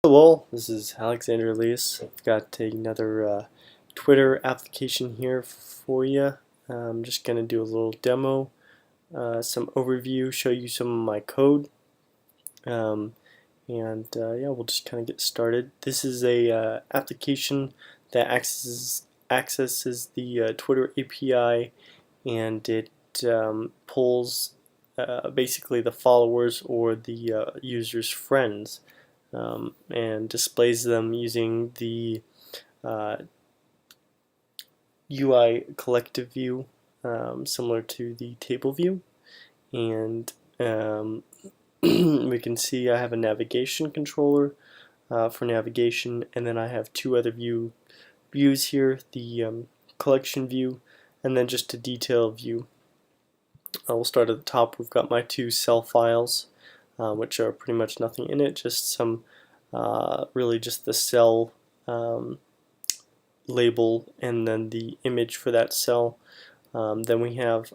Hello all, this is Alexander Elias. I've got another Twitter application here for you. I'm just going to do a little demo, some overview, show you some of my code, yeah, we'll just kind of get started. This is a application that accesses the Twitter API, and it pulls basically the followers or the user's friends. And displays them using the UI collective view, similar to the table view. And we can see I have a navigation controller for navigation, and then I have two other views here, the collection view and then just a detail view. We'll start at the top. We've got my two cell files, which are pretty much nothing in it, just some really just the cell label and then the image for that cell. Then we have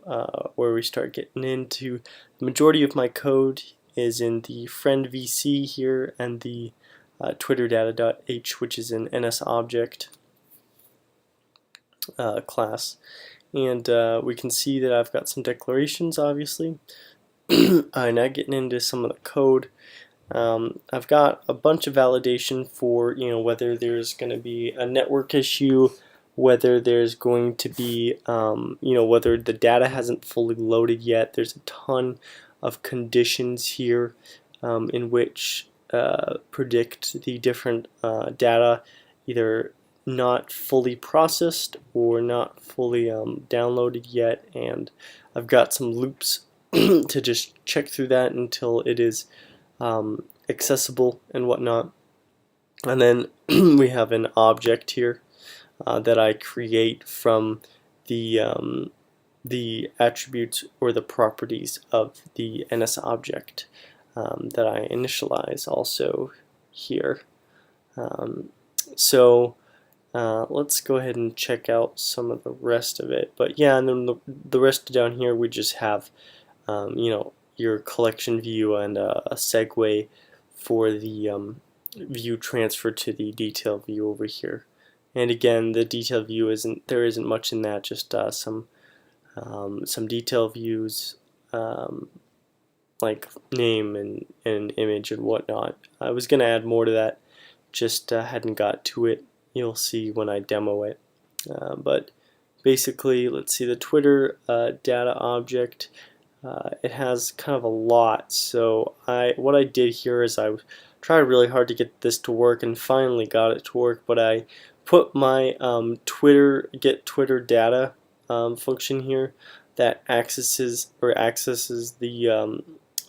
where we start getting into the majority of my code is in the friend VC here and the Twitter data.h, which is an NSObject class. And we can see that I've got some declarations, obviously. Now getting into some of the code, I've got a bunch of validation for whether there's going to be a network issue, whether there's going to be whether the data hasn't fully loaded yet. There's a ton of conditions here in which predict the different data either not fully processed or not fully downloaded yet, and I've got some loops to just check through that until it is accessible and whatnot. And then we have an object here that I create from the attributes or the properties of the NSObject that I initialize also here. Let's go ahead and check out some of the rest of it. But yeah, and then the rest down here we just have your collection view and a segue for the view transfer to the detail view over here. And again, the detail view there isn't much in that, just some detail views like name and image and whatnot. I was going to add more to that, just hadn't got to it. You'll see when I demo it. But basically, let's see, the Twitter data object, it has kind of a lot. So what I did here is I tried really hard to get this to work and finally got it to work, but I put my get Twitter data function here that accesses the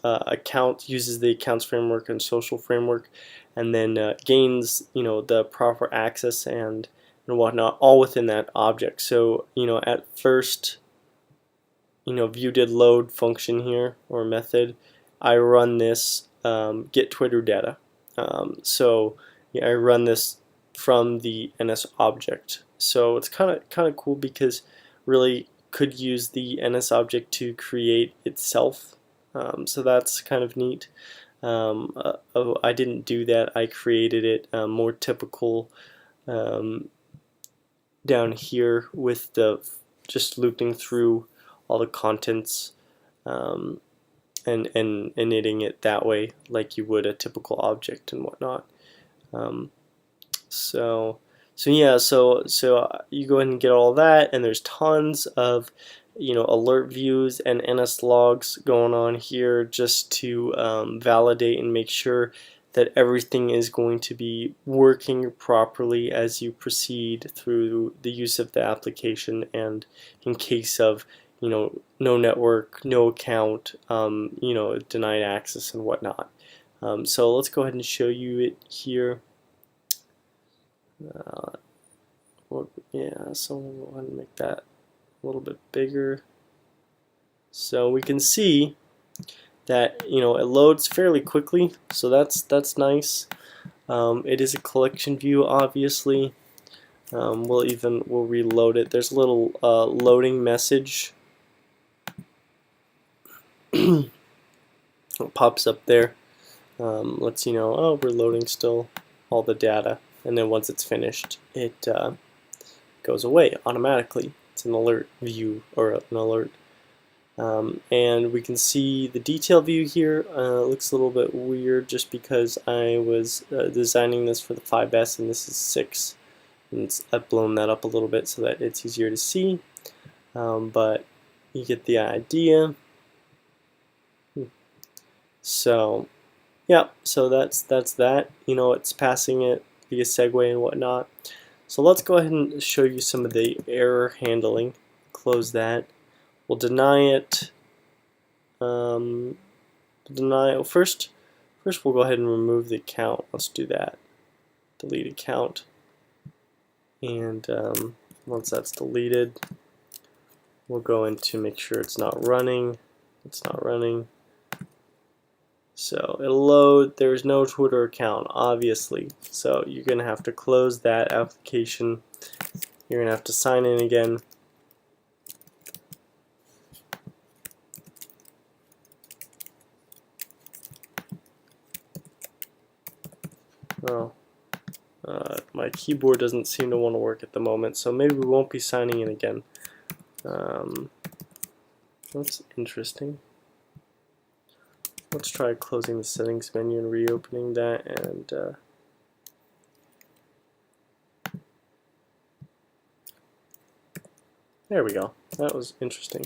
account, uses the accounts framework and social framework, and then gains the proper access and whatnot, all within that object. So at first, view did load function here or method, I run this get Twitter data. So yeah, I run this from the NSObject. So it's kind of cool because really could use the NSObject to create itself. So that's kind of neat. I didn't do that. I created it more typical down here with the just looping through all the contents and knitting it that way like you would a typical object and whatnot. So you go ahead and get all that, and there's tons of alert views and NS logs going on here just to validate and make sure that everything is going to be working properly as you proceed through the use of the application, and in case of no network, no account, denied access and whatnot. So let's go ahead and show you it here. Yeah, so we'll go ahead and make that a little bit bigger. So we can see that it loads fairly quickly, so that's nice. It is a collection view, obviously. We'll reload it. There's a little loading message. It pops up there. Lets you know, oh, we're loading still. all the data, and then once it's finished, it goes away automatically. It's an alert view or an alert. And we can see the detail view here. Looks a little bit weird just because I was designing this for the 5S and this is 6. And I've blown that up a little bit so that it's easier to see. But you get the idea. So yeah, so that's that. You know, it's passing it via segue and whatnot. So let's go ahead and show you some of the error handling. Close that. We'll deny it. First we'll go ahead and remove the account. Let's do that. Delete account. And once that's deleted, we'll go into make sure it's not running. It's not running. So it'll load. There's no Twitter account, obviously. So you're going to have to close that application. You're going to have to sign in again. Oh, my keyboard doesn't seem to want to work at the moment, so maybe we won't be signing in again. That's interesting. Let's try closing the settings menu and reopening that, and there we go. That was interesting.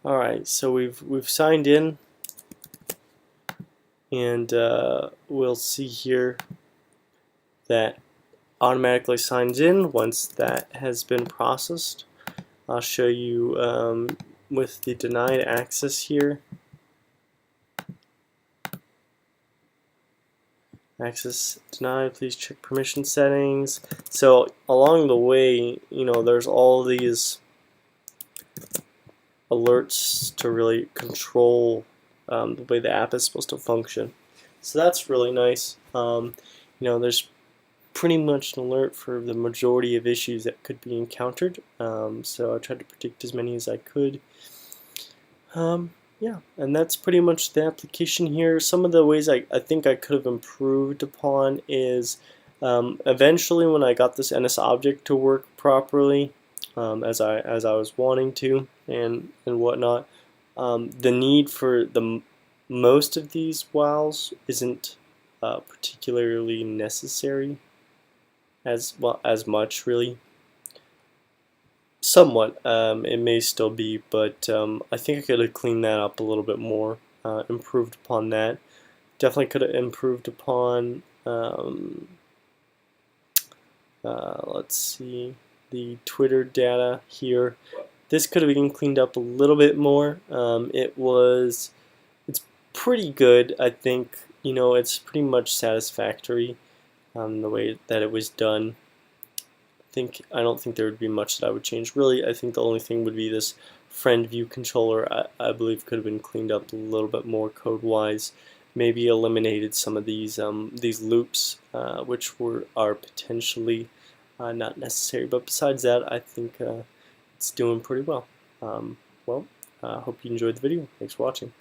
Alright, so we've signed in, and we'll see here that automatically signs in once that has been processed. I'll show you with the denied access here. Access denied, please check permission settings. So along the way, you know, there's all these alerts to really control the way the app is supposed to function. So that's really nice. You know, there's pretty much an alert for the majority of issues that could be encountered. So I tried to predict as many as I could. Yeah, and that's pretty much the application here. Some of the ways I think I could have improved upon is eventually when I got this NS object to work properly, as I was wanting to, and whatnot. The need for most of these whiles isn't particularly necessary as much, really. Somewhat, it may still be, but I think I could have cleaned that up a little bit more, improved upon that. Definitely could have improved upon. Let's see. The Twitter data here. This could have been cleaned up a little bit more. It's pretty good, I think. You know, it's pretty much satisfactory the way that it was done. I don't think there would be much that I would change. Really, I think the only thing would be this friend view controller. I believe could have been cleaned up a little bit more code-wise. Maybe eliminated some of these loops, which are potentially not necessary, but besides that, I think it's doing pretty well. Hope you enjoyed the video. Thanks for watching.